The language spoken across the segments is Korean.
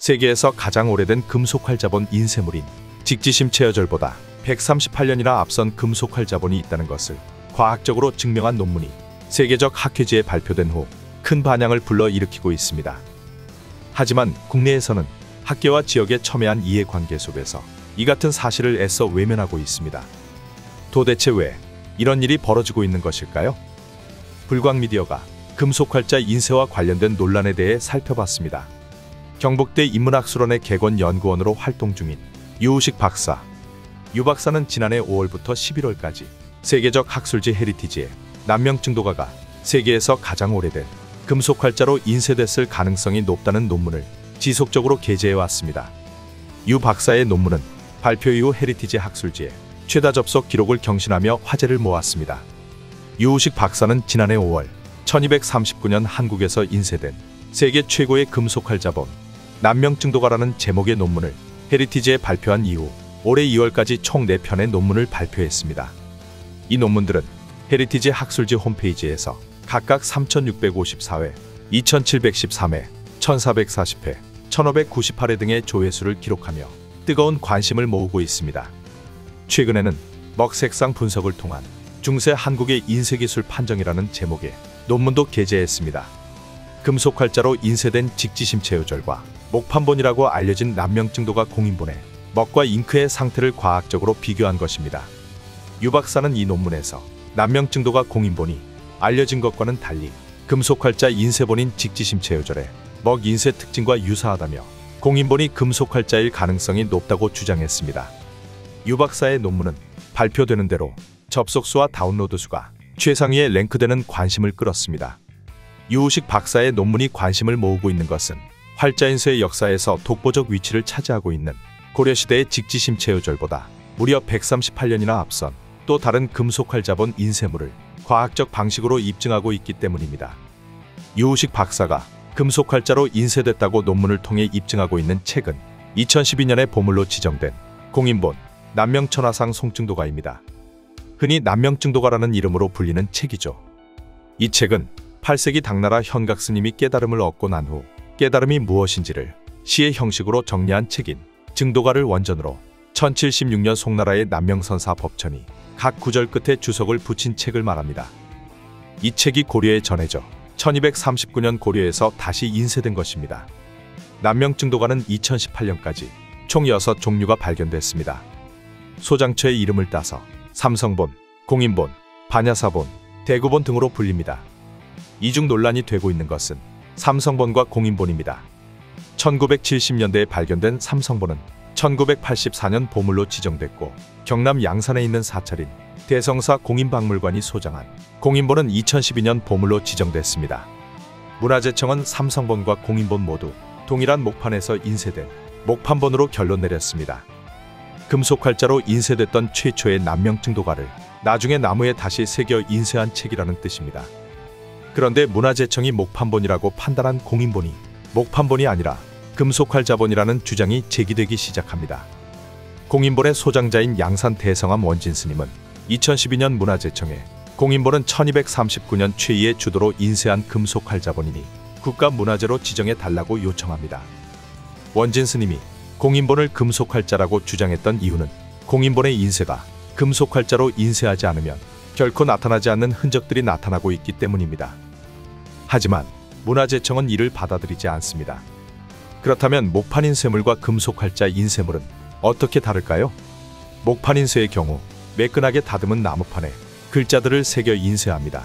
세계에서 가장 오래된 금속활 자본 인쇄물인 직지심체여절보다 138년이나 앞선 금속활 자본이 있다는 것을 과학적으로 증명한 논문이 세계적 학회지에 발표된 후 큰 반향을 불러일으키고 있습니다. 하지만 국내에서는 학계와 지역의 첨예한 이해관계 속에서 이 같은 사실을 애써 외면하고 있습니다. 도대체 왜 이런 일이 벌어지고 있는 것일까요? 불광미디어가 금속활자 인쇄와 관련된 논란에 대해 살펴봤습니다. 경북대 인문학술원의 객원연구원으로 활동 중인 유우식 박사. 유 박사는 지난해 5월부터 11월까지 세계적 학술지 헤리티지에 남명증도가가 세계에서 가장 오래된 금속활자로 인쇄됐을 가능성이 높다는 논문을 지속적으로 게재해왔습니다. 유 박사의 논문은 발표 이후 헤리티지 학술지에 최다 접속 기록을 경신하며 화제를 모았습니다. 유우식 박사는 지난해 5월 1239년 한국에서 인쇄된 세계 최고의 금속활 자본 남명증도가라는 제목의 논문을 헤리티지에 발표한 이후 올해 2월까지 총 4편의 논문을 발표했습니다. 이 논문들은 헤리티지 학술지 홈페이지에서 각각 3654회, 2713회, 1440회, 1598회 등의 조회수를 기록하며 뜨거운 관심을 모으고 있습니다. 최근에는 먹색상 분석을 통한 중세 한국의 인쇄기술 판정이라는 제목의 논문도 게재했습니다. 금속활자로 인쇄된 직지심체요절과 목판본이라고 알려진 남명증도가 공인본의 먹과 잉크의 상태를 과학적으로 비교한 것입니다. 유 박사는 이 논문에서 남명증도가 공인본이 알려진 것과는 달리 금속활자 인쇄본인 직지심체요절의 먹 인쇄 특징과 유사하다며 공인본이 금속활자일 가능성이 높다고 주장했습니다. 유 박사의 논문은 발표되는 대로 접속수와 다운로드 수가 최상위에 랭크되는 관심을 끌었습니다. 유우식 박사의 논문이 관심을 모으고 있는 것은 활자인쇄의 역사에서 독보적 위치를 차지하고 있는 고려시대의 직지심체요절보다 무려 138년이나 앞선 또 다른 금속활 자본 인쇄물을 과학적 방식으로 입증하고 있기 때문입니다. 유우식 박사가 금속활자로 인쇄됐다고 논문을 통해 입증하고 있는 책은 2012년에 보물로 지정된 공인본 남명천하상 송증도가입니다. 흔히 남명증도가라는 이름으로 불리는 책이죠. 이 책은 8세기 당나라 현각 스님이 깨달음을 얻고 난 후 깨달음이 무엇인지를 시의 형식으로 정리한 책인 증도가를 원전으로 1076년 송나라의 남명선사 법천이 각 구절 끝에 주석을 붙인 책을 말합니다. 이 책이 고려에 전해져 1239년 고려에서 다시 인쇄된 것입니다. 남명증도가는 2018년까지 총 6종류가 발견됐습니다. 소장처의 이름을 따서 삼성본, 공인본, 반야사본, 대구본 등으로 불립니다. 이중 논란이 되고 있는 것은 삼성본과 공인본입니다. 1970년대에 발견된 삼성본은 1984년 보물로 지정됐고 경남 양산에 있는 사찰인 대성사 공인박물관이 소장한 공인본은 2012년 보물로 지정됐습니다. 문화재청은 삼성본과 공인본 모두 동일한 목판에서 인쇄된 목판본으로 결론 내렸습니다. 금속활자로 인쇄됐던 최초의 남명증도가를 나중에 나무에 다시 새겨 인쇄한 책이라는 뜻입니다. 그런데 문화재청이 목판본이라고 판단한 공인본이 목판본이 아니라 금속활 자본이라는 주장이 제기되기 시작합니다. 공인본의 소장자인 양산 대성암 원진 스님은 2012년 문화재청에 공인본은 1239년 최이의 주도로 인쇄한 금속활 자본이니 국가문화재로 지정해 달라고 요청합니다. 원진 스님이 공인본을 금속활자라고 주장했던 이유는 공인본의 인쇄가 금속활자로 인쇄하지 않으면 결코 나타나지 않는 흔적들이 나타나고 있기 때문입니다. 하지만 문화재청은 이를 받아들이지 않습니다. 그렇다면 목판 인쇄물과 금속활자 인쇄물은 어떻게 다를까요? 목판 인쇄의 경우 매끈하게 다듬은 나무판에 글자들을 새겨 인쇄합니다.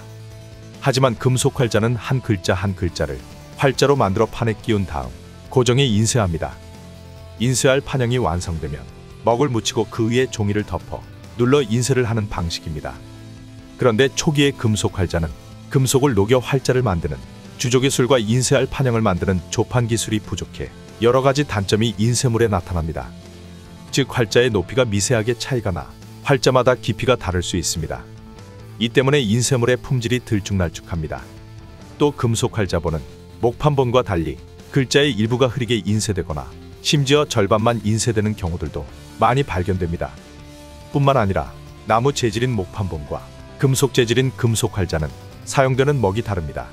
하지만 금속활자는 한 글자 한 글자를 활자로 만들어 판에 끼운 다음 고정해 인쇄합니다. 인쇄할 판형이 완성되면 먹을 묻히고 그 위에 종이를 덮어 눌러 인쇄를 하는 방식입니다. 그런데 초기의 금속활자는 금속을 녹여 활자를 만드는 주조기술과 인쇄할 판형을 만드는 조판 기술이 부족해 여러 가지 단점이 인쇄물에 나타납니다. 즉 활자의 높이가 미세하게 차이가 나 활자마다 깊이가 다를 수 있습니다. 이 때문에 인쇄물의 품질이 들쭉날쭉합니다. 또 금속활 자본은 목판본과 달리 글자의 일부가 흐리게 인쇄되거나 심지어 절반만 인쇄되는 경우들도 많이 발견됩니다. 뿐만 아니라 나무 재질인 목판본과 금속 재질인 금속활자는 사용되는 먹이 다릅니다.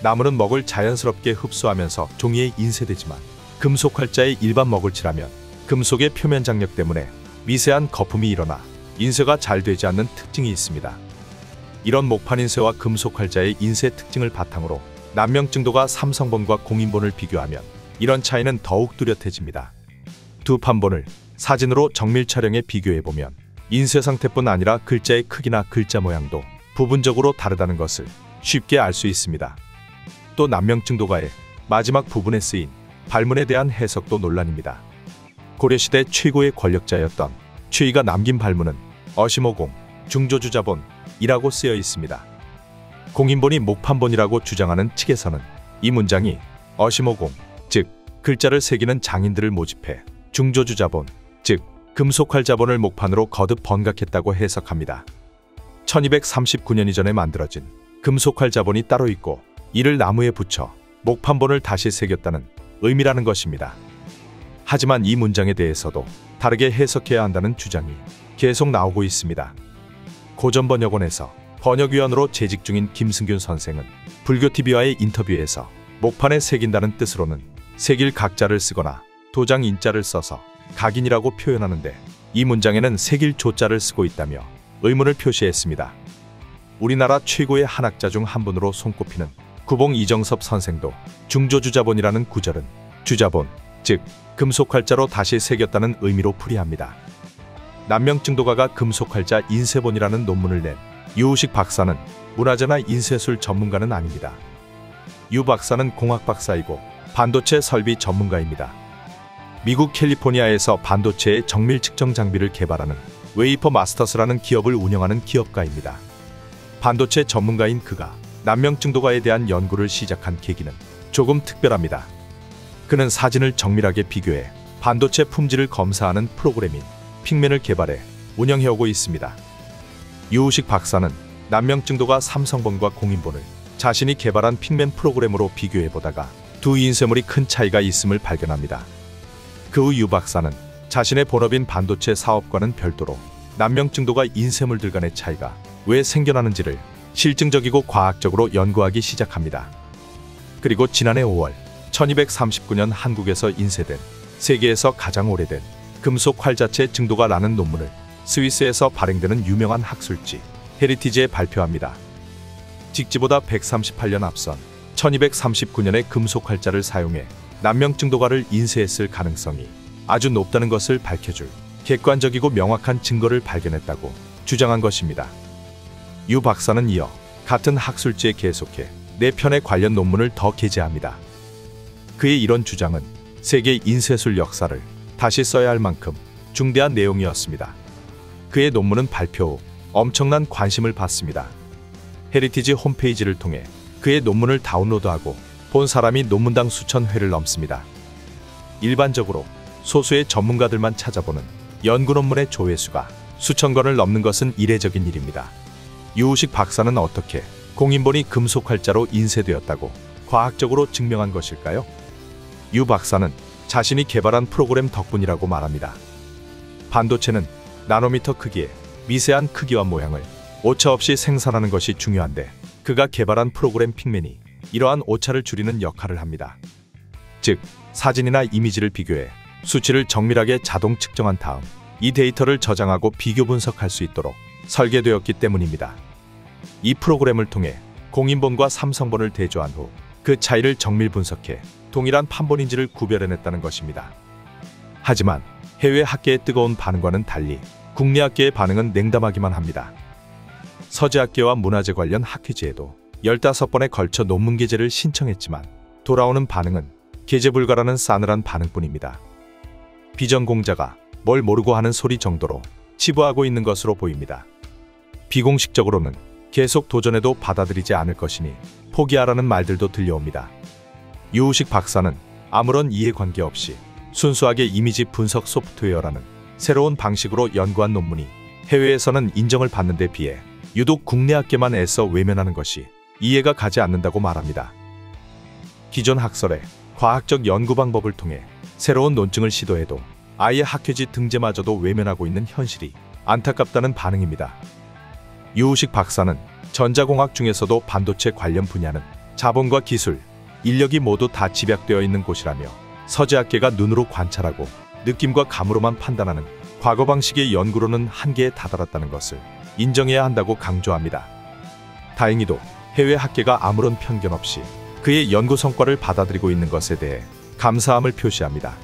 나무는 먹을 자연스럽게 흡수하면서 종이에 인쇄되지만 금속 활자에 일반 먹을 칠하면 금속의 표면 장력 때문에 미세한 거품이 일어나 인쇄가 잘 되지 않는 특징이 있습니다. 이런 목판 인쇄와 금속 활자의 인쇄 특징을 바탕으로 난명증도가 삼성본과 공인본을 비교하면 이런 차이는 더욱 뚜렷해집니다. 두 판본을 사진으로 정밀 촬영해 비교해보면 인쇄 상태뿐 아니라 글자의 크기나 글자 모양도 부분적으로 다르다는 것을 쉽게 알 수 있습니다. 또 난명증도가의 마지막 부분에 쓰인 발문에 대한 해석도 논란입니다. 고려시대 최고의 권력자였던 최이가 남긴 발문은 어시모공 중조주자본이라고 쓰여 있습니다. 공인본이 목판본이라고 주장하는 측에서는 이 문장이 어시모공, 즉 글자를 새기는 장인들을 모집해 중조주자본, 즉 금속활자본을 목판으로 거듭 번각했다고 해석합니다. 1239년 이전에 만들어진 금속활자본이 따로 있고 이를 나무에 붙여 목판본을 다시 새겼다는 의미라는 것입니다. 하지만 이 문장에 대해서도 다르게 해석해야 한다는 주장이 계속 나오고 있습니다. 고전번역원에서 번역위원으로 재직 중인 김승균 선생은 불교TV와의 인터뷰에서 목판에 새긴다는 뜻으로는 새길 각자를 쓰거나 도장 인자를 써서 각인이라고 표현하는데 이 문장에는 새길 조자를 쓰고 있다며 의문을 표시했습니다. 우리나라 최고의 한학자 중 한 분으로 손꼽히는 구봉 이정섭 선생도 중조주자본이라는 구절은 주자본, 즉 금속활자로 다시 새겼다는 의미로 풀이합니다. 난명증도가가 금속활자 인쇄본이라는 논문을 낸 유우식 박사는 문화재나 인쇄술 전문가는 아닙니다. 유 박사는 공학 박사이고 반도체 설비 전문가입니다. 미국 캘리포니아에서 반도체의 정밀 측정 장비를 개발하는 웨이퍼 마스터스라는 기업을 운영하는 기업가입니다. 반도체 전문가인 그가 난명증도가에 대한 연구를 시작한 계기는 조금 특별합니다. 그는 사진을 정밀하게 비교해 반도체 품질을 검사하는 프로그램인 픽맨을 개발해 운영해오고 있습니다. 유우식 박사는 난명증도가 삼성본과 공인본을 자신이 개발한 픽맨 프로그램으로 비교해보다가 두 인쇄물이 큰 차이가 있음을 발견합니다. 그 후 유 박사는 자신의 본업인 반도체 사업과는 별도로 난명증도가 인쇄물들 간의 차이가 왜 생겨나는지를 실증적이고 과학적으로 연구하기 시작합니다. 그리고 지난해 5월 1239년 한국에서 인쇄된 세계에서 가장 오래된 금속 활자체 증도가라는 논문을 스위스에서 발행되는 유명한 학술지 헤리티지에 발표합니다. 직지보다 138년 앞선 1239년에 금속 활자를 사용해 난명증도가를 인쇄했을 가능성이 아주 높다는 것을 밝혀줄 객관적이고 명확한 증거를 발견했다고 주장한 것입니다. 유 박사는 이어 같은 학술지에 계속해 4편의 관련 논문을 더 게재합니다. 그의 이런 주장은 세계 인쇄술 역사를 다시 써야 할 만큼 중대한 내용이었습니다. 그의 논문은 발표 후 엄청난 관심을 받습니다. 헤리티지 홈페이지를 통해 그의 논문을 다운로드하고 본 사람이 논문당 수천 회를 넘습니다. 일반적으로 소수의 전문가들만 찾아보는 연구 논문의 조회수가 수천 건을 넘는 것은 이례적인 일입니다. 유우식 박사는 어떻게 공인본이 금속활자로 인쇄되었다고 과학적으로 증명한 것일까요? 유 박사는 자신이 개발한 프로그램 덕분이라고 말합니다. 반도체는 나노미터 크기의 미세한 크기와 모양을 오차 없이 생산하는 것이 중요한데 그가 개발한 프로그램 픽맨이 이러한 오차를 줄이는 역할을 합니다. 즉, 사진이나 이미지를 비교해 수치를 정밀하게 자동 측정한 다음 이 데이터를 저장하고 비교 분석할 수 있도록 설계되었기 때문입니다. 이 프로그램을 통해 공인본과 삼성본을 대조한 후 그 차이를 정밀 분석해 동일한 판본인지를 구별해냈다는 것입니다. 하지만 해외 학계의 뜨거운 반응과는 달리 국내 학계의 반응은 냉담하기만 합니다. 서재학계와 문화재 관련 학회지에도 15번에 걸쳐 논문 게재를 신청했지만 돌아오는 반응은 게재 불가라는 싸늘한 반응뿐입니다. 비전공자가 뭘 모르고 하는 소리 정도로 치부하고 있는 것으로 보입니다. 비공식적으로는 계속 도전해도 받아들이지 않을 것이니 포기하라는 말들도 들려옵니다. 유우식 박사는 아무런 이해관계 없이 순수하게 이미지 분석 소프트웨어라는 새로운 방식으로 연구한 논문이 해외에서는 인정을 받는 데 비해 유독 국내 학계만 애써 외면하는 것이 이해가 가지 않는다고 말합니다. 기존 학설의 과학적 연구 방법을 통해 새로운 논증을 시도해도 아예 학회지 등재마저도 외면하고 있는 현실이 안타깝다는 반응입니다. 유우식 박사는 전자공학 중에서도 반도체 관련 분야는 자본과 기술, 인력이 모두 다 집약되어 있는 곳이라며 서재학계가 눈으로 관찰하고 느낌과 감으로만 판단하는 과거 방식의 연구로는 한계에 다다랐다는 것을 인정해야 한다고 강조합니다. 다행히도 해외 학계가 아무런 편견 없이 그의 연구 성과를 받아들이고 있는 것에 대해 감사함을 표시합니다.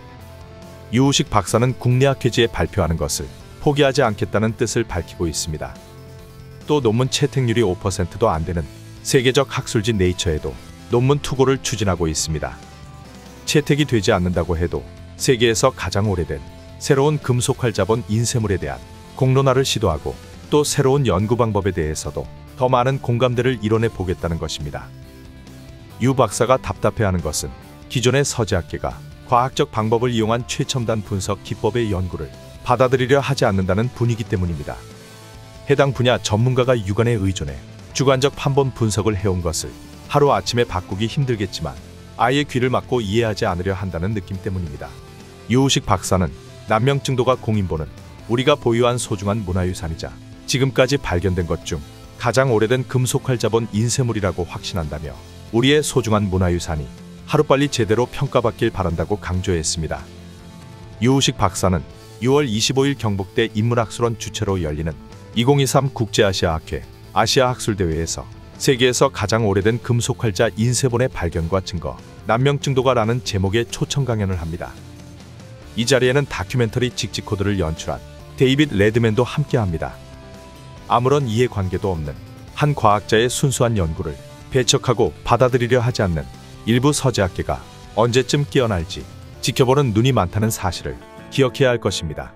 유우식 박사는 국내 학회지에 발표하는 것을 포기하지 않겠다는 뜻을 밝히고 있습니다. 또 논문 채택률이 5%도 안 되는 세계적 학술지 네이처에도 논문 투고를 추진하고 있습니다. 채택이 되지 않는다고 해도 세계에서 가장 오래된 새로운 금속활 자본 인쇄물에 대한 공론화를 시도하고 또 새로운 연구 방법에 대해서도 더 많은 공감대를 이뤄내 보겠다는 것입니다. 유 박사가 답답해하는 것은 기존의 서재학계가 과학적 방법을 이용한 최첨단 분석 기법의 연구를 받아들이려 하지 않는다는 분위기 때문입니다. 해당 분야 전문가가 유관에 의존해 주관적 판본 분석을 해온 것을 하루아침에 바꾸기 힘들겠지만 아예 귀를 막고 이해하지 않으려 한다는 느낌 때문입니다. 유우식 박사는 난명증도가 공인보는 우리가 보유한 소중한 문화유산이자 지금까지 발견된 것 중 가장 오래된 금속활 자본 인쇄물이라고 확신한다며 우리의 소중한 문화유산이 하루빨리 제대로 평가받길 바란다고 강조했습니다. 유우식 박사는 6월 25일 경북대 인문학술원 주최로 열리는 2023 국제아시아학회 아시아학술대회에서 세계에서 가장 오래된 금속활자 인쇄본의 발견과 증거, 난명증도가라는 제목의 초청 강연을 합니다. 이 자리에는 다큐멘터리 직지코드를 연출한 데이빗 레드맨도 함께합니다. 아무런 이해관계도 없는 한 과학자의 순수한 연구를 배척하고 받아들이려 하지 않는 일부 서재학계가 언제쯤 깨어날지 지켜보는 눈이 많다는 사실을 기억해야 할 것입니다.